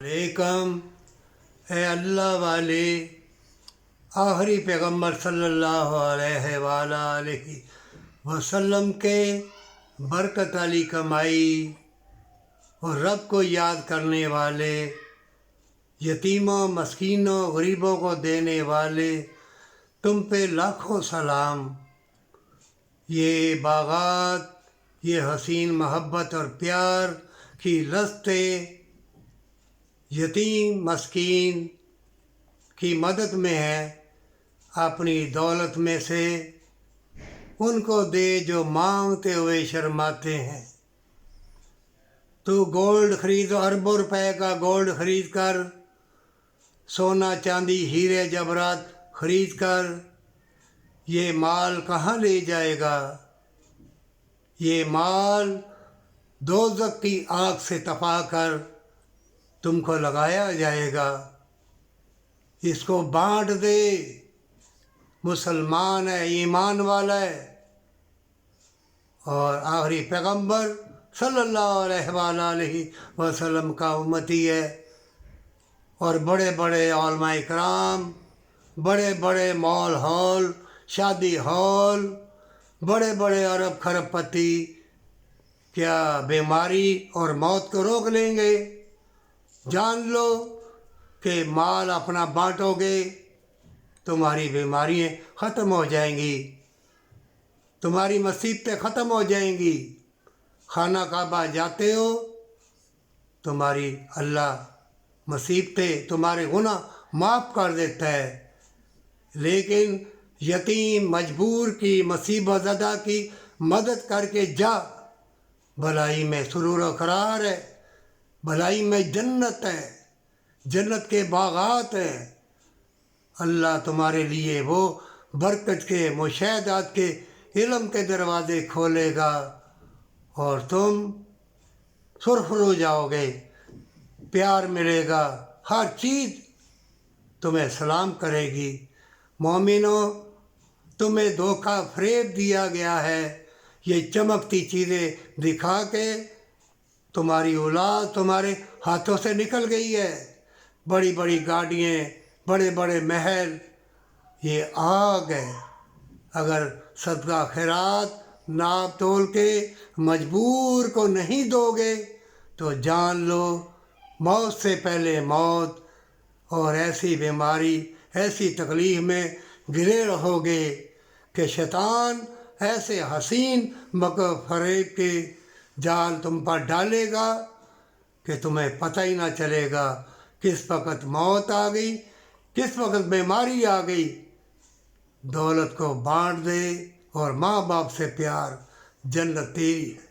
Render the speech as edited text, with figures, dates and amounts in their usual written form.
अलैकम ए अल्लाह वाले आखिरी पैगम्बर सल्लल्लाहु अलैहि वसल्लम के बरकत वाली कमाई और रब को याद करने वाले, यतीमों मस्कीनों गरीबों को देने वाले, तुम पे लाखों सलाम। ये बागात, ये हसीन मोहब्बत और प्यार की रस्ते यतीम मस्कीन की मदद में है। अपनी दौलत में से उनको दे जो मांगते हुए शर्माते हैं। तो गोल्ड खरीद, अरबों रुपए का गोल्ड खरीद कर, सोना चांदी हीरे जवाहरात खरीद कर ये माल कहाँ ले जाएगा? ये माल दोज़ख की आग से तपा कर तुमको लगाया जाएगा। इसको बांट दे, मुसलमान है, ईमान वाला है और आखिरी पैगंबर सल्लल्लाहु अलैहि वसल्लम का उम्मती है। और बड़े बड़े उलमा इकराम, बड़े बड़े मॉल हॉल, शादी हॉल, बड़े बड़े अरब खरबपति क्या बीमारी और मौत को रोक लेंगे? जान लो कि माल अपना बांटोगे, तुम्हारी बीमारियाँ ख़त्म हो जाएंगी, तुम्हारी मुसीबतें ख़त्म हो जाएंगी। खाना काबा जाते हो, तुम्हारी अल्लाह मुसीबतें, तुम्हारे गुनाह माफ़ कर देता है। लेकिन यतीम मजबूर की, मुसीबत ज़दा की मदद करके जा, भलाई में सुरूर व करार है, भलाई में जन्नत है, जन्नत के बागात हैं। अल्लाह तुम्हारे लिए वो बरकत के, मुशाहदात के, इल्म के दरवाज़े खोलेगा और तुम सुरखरू हो जाओगे, प्यार मिलेगा, हर चीज़ तुम्हें सलाम करेगी। मोमिनों, तुम्हें धोखा फरेब दिया गया है। ये चमकती चीज़ें दिखा के तुम्हारी औलाद तुम्हारे हाथों से निकल गई है। बड़ी बड़ी गाड़ियाँ, बड़े बड़े महल, ये आग है। अगर सदका खैरात नाप तोल के मजबूर को नहीं दोगे तो जान लो मौत से पहले मौत, और ऐसी बीमारी, ऐसी तकलीफ़ में घिरे रहोगे कि शैतान ऐसे हसीन मकर फरेब के जाल तुम पर डालेगा कि तुम्हें पता ही ना चलेगा किस वक़्त मौत आ गई, किस वक़्त बीमारी आ गई। दौलत को बांट दे और माँ बाप से प्यार, जन्नत तेरी है।